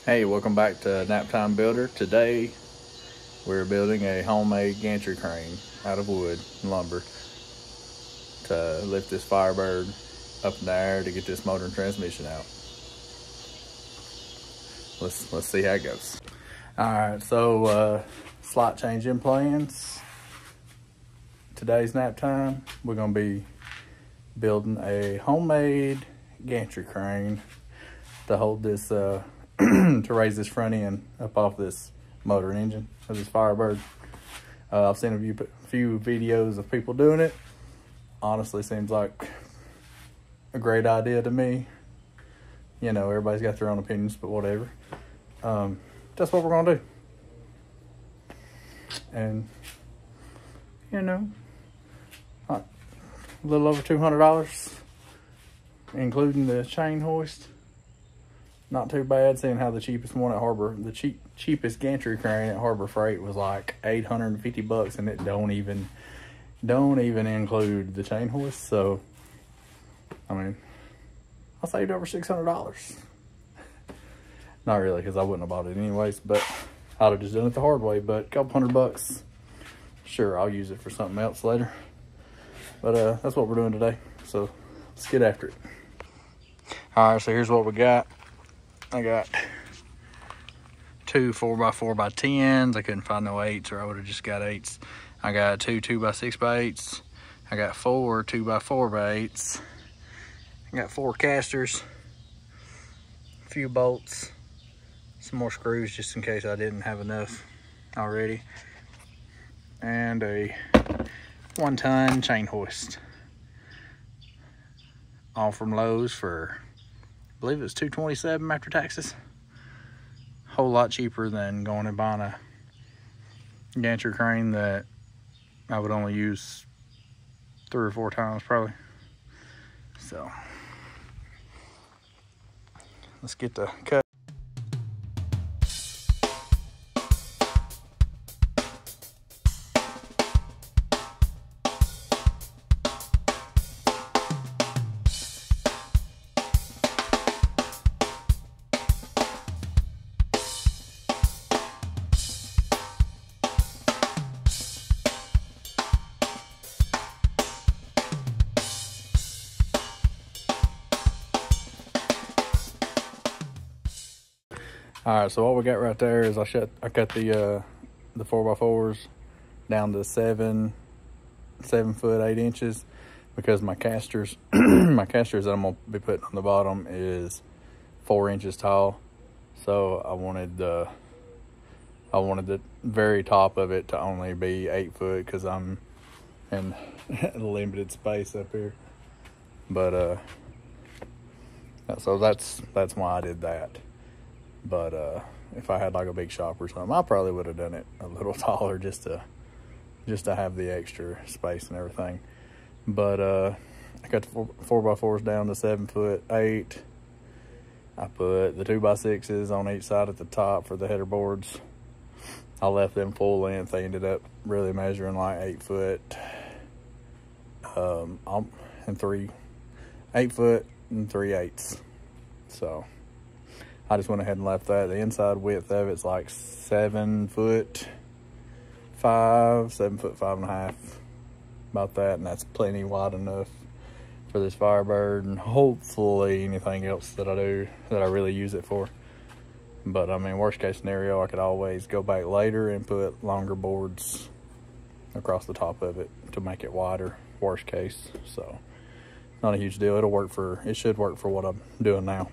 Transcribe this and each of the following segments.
Hey, welcome back to Naptime Builder. Today we're building a homemade gantry crane out of wood and lumber to lift this Firebird up in the air to get this motor and transmission out. Let's see how it goes. Alright, so slight change in plans. Today's nap time, we're going to be building a homemade gantry crane to hold this to raise this front end up off this motor and engine of this Firebird. I've seen a few videos of people doing it. Honestly, seems like a great idea to me. You know, everybody's got their own opinions, but whatever. That's what we're gonna do. And you know, a little over $200, including the chain hoist. Not too bad, seeing how the cheapest one at Harbor, the cheapest gantry crane at Harbor Freight was like $850, and it don't even include the chain hoist. So, I mean, I saved over $600. Not really, because I wouldn't have bought it anyways, but I'd have just done it the hard way. But a couple $100, sure, I'll use it for something else later. But that's what we're doing today. So let's get after it. All right, so here's what we got. I got two 4x4x10s. I couldn't find no 8s, or I would have just got 8s. I got two 2x6x8s. I got four 2x4x8s. I got 4 casters, a few bolts, some more screws just in case I didn't have enough already, and a 1-ton chain hoist. All from Lowe's for, I believe it was $227 after taxes. Whole lot cheaper than going and buying a gantry crane that I would only use 3 or 4 times probably. So let's get the cut. All right, so what we got right there is I cut the 4x4s down to 7 foot 8 inches, because my casters my casters that I'm gonna be putting on the bottom is 4 inches tall. So I wanted the very top of it to only be 8 foot, because I'm in limited space up here. But so that's why I did that. But if I had like a big shop or something, I probably would have done it a little taller just to have the extra space and everything. But I got the 4x4s down to 7 foot 8. I put the 2x6s on each side at the top for the header boards. I left them full length. They ended up really measuring like 8 foot and 8 foot and 3/8. So I just went ahead and left that. The inside width of it's like 7 foot 5, 7 foot 5.5, about that, and that's plenty wide enough for this Firebird, and hopefully anything else that I do that I really use it for. But I mean, worst case scenario, I could always go back later and put longer boards across the top of it to make it wider, worst case. So not a huge deal. It should work for what I'm doing now.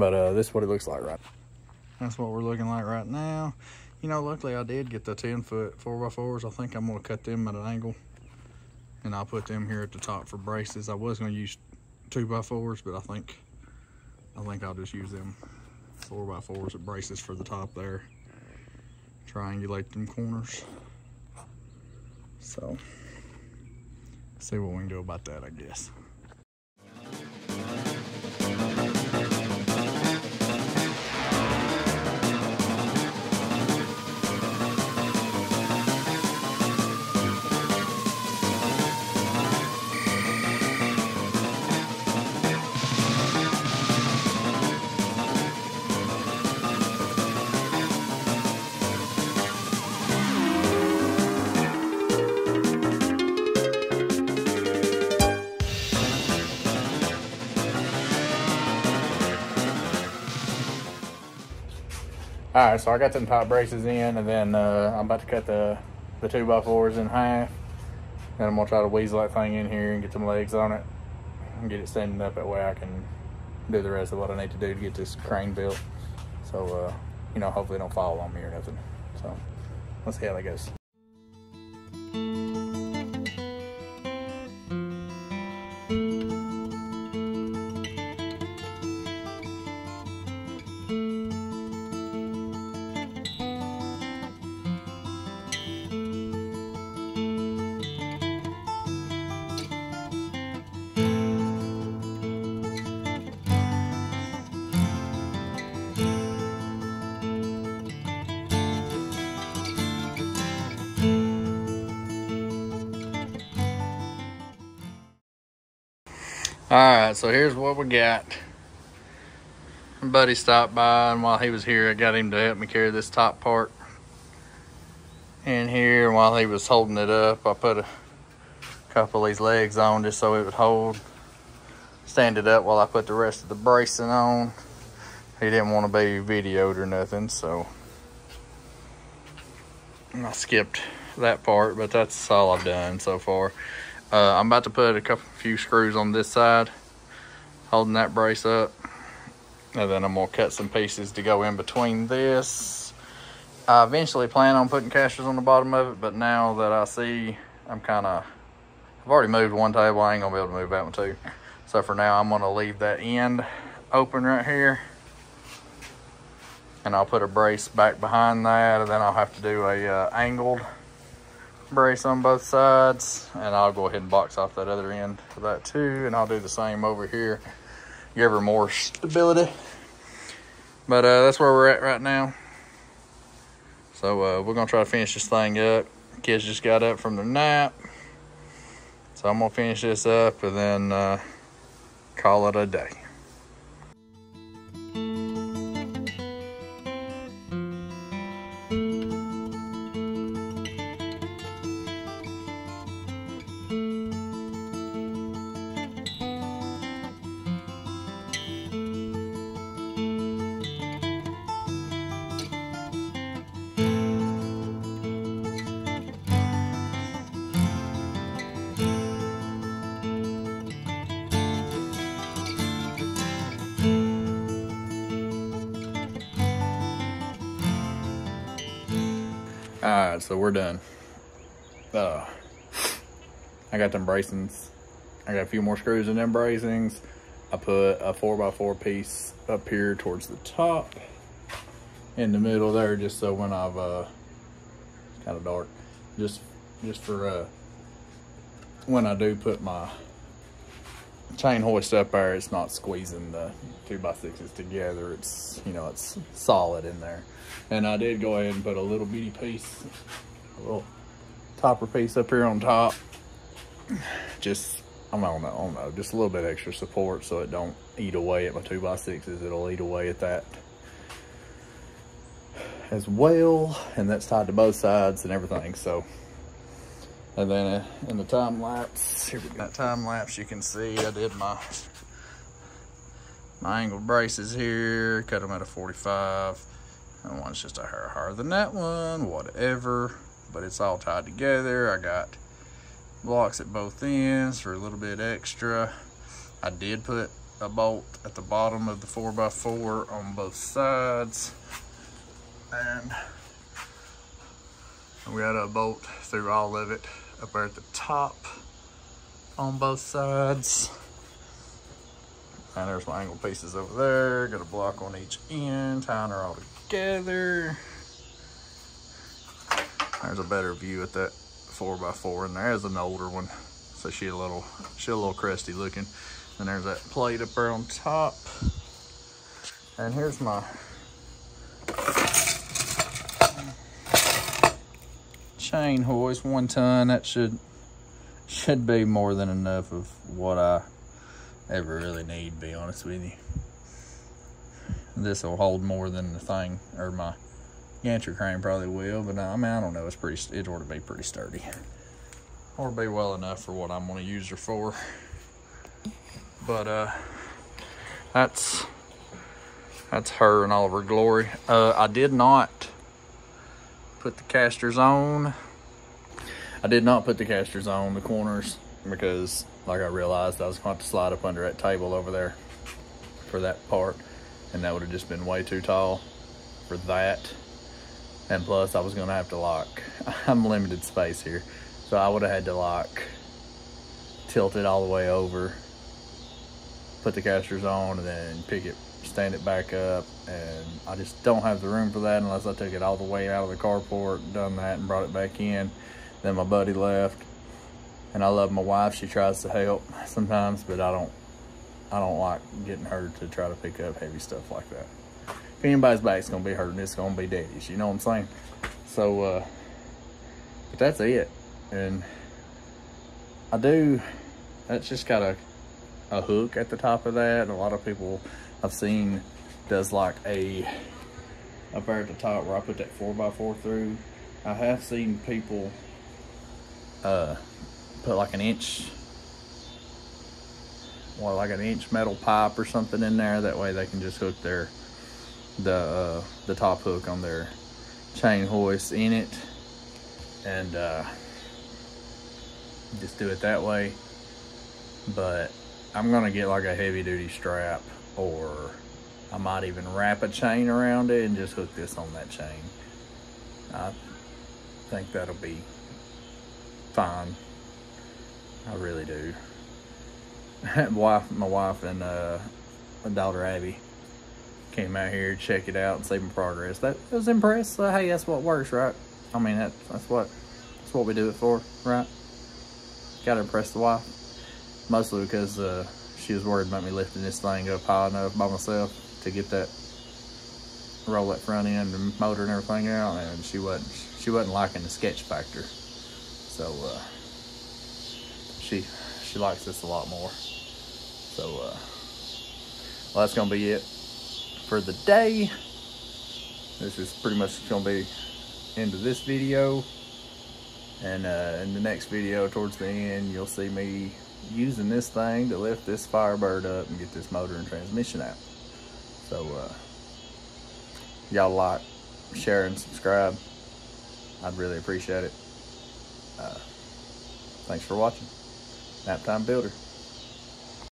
But this is what it looks like right now. That's what we're looking like right now. You know, luckily I did get the 10 foot 4x4s. I think I'm gonna cut them at an angle, and I'll put them here at the top for braces. I was gonna use 2x4s, but I think I'll just use them 4x4s at braces for the top there. Triangulate them corners. So, see what we can do about that, I guess. All right, so I got them top braces in, and then I'm about to cut the 2x4s in half. And I'm gonna try to weasel that thing in here and get some legs on it and get it standing up. That way I can do the rest of what I need to do to get this crane built. So, you know, hopefully it don't fall on me or nothing. So let's see how that goes. All right, so here's what we got. My buddy stopped by, and while he was here, I got him to help me carry this top part in here. And while he was holding it up, I put a couple of these legs on just so it would stand it up while I put the rest of the bracing on. He didn't want to be videoed or nothing, so I skipped that part, but that's all I've done so far. I'm about to put a few screws on this side, holding that brace up. And then I'm gonna cut some pieces to go in between this. I eventually plan on putting casters on the bottom of it, but now that I see I've already moved one table, I ain't gonna be able to move that one too. So for now, I'm gonna leave that end open right here. And I'll put a brace back behind that, and then I'll have to do a angled brace on both sides, and I'll go ahead and box off that other end for that too, and I'll do the same over here, give her more stability. But that's where we're at right now. So we're gonna try to finish this thing up. Kids just got up from their nap, so I'm gonna finish this up and then call it a day. All right, so we're done. I got them bracings. I got a few more screws in them bracings. I put a 4x4 piece up here towards the top, in the middle there, just so when I've it's kind of dark, just for when I do put my chain hoist up there, it's not squeezing the 2x6s together. It's, you know, it's solid in there. And I did go ahead and put a little bitty piece, a little topper piece up here on top. Just, I don't know, just a little bit extra support so it don't eat away at my 2x6s. It'll eat away at that as well. And that's tied to both sides and everything. So, and then in the time lapse, here we got time lapse, you can see I did my angled braces here, cut them at a 45. And one's just a hair higher than that one, whatever. But it's all tied together. I got blocks at both ends for a little bit extra. I did put a bolt at the bottom of the 4x4 on both sides. And we got a bolt through all of it up there at the top on both sides. And there's my angled pieces over there. Got a block on each end, tying her all together. There's a better view at that 4x4, and there's an older one, so she's a little crusty looking. And there's that plate up there on top. And here's my chain hoist, 1 ton. That should be more than enough of what I ever really need, to be honest with you. This will hold more than the thing, or my gantry crane probably will, but I mean, I don't know, it ought to be pretty sturdy. Ought to be well enough for what I'm gonna use her for. But that's That's her in all of her glory. I did not put the casters on. I did not put the casters on the corners because, like, I realized I was going to have to slide up under that table over there for that part, and that would have just been way too tall for that. And plus, I was going to have to lock. I'm limited space here, so I would have had to lock, tilt it all the way over, put the casters on, and then pick it, stand it back up, and I just don't have the room for that unless I took it all the way out of the carport, done that, and brought it back in. Then my buddy left, and I love my wife. She tries to help sometimes, but I don't like getting her to try to pick up heavy stuff like that. If anybody's back's gonna be hurting, it's gonna be Daddy's, you know what I'm saying? So, but that's it. And that's just got a hook at the top of that. A lot of people I've seen does like up there at the top where I put that 4x4 through. I have seen people put like an inch metal pipe or something in there. That way they can just hook the top hook on their chain hoist in it, and just do it that way. But I'm gonna get like a heavy duty strap, or I might even wrap a chain around it and just hook this on that chain. I think that'll be fine. I really do. My wife and my daughter Abby came out here to check it out and see my progress. That was impressed. So, hey, that's what works, right? I mean, that's what we do it for, right? Gotta impress the wife. Mostly because she was worried about me lifting this thing up high enough by myself to get roll that front end and motor and everything out, and she wasn't liking the sketch factor. So she likes this a lot more. So well, that's gonna be it for the day. This is pretty much gonna be into this video, and in the next video towards the end, you'll see me using this thing to lift this Firebird up and get this motor and transmission out. So y'all like, share, and subscribe. I'd really appreciate it. Thanks for watching. Naptime Builder.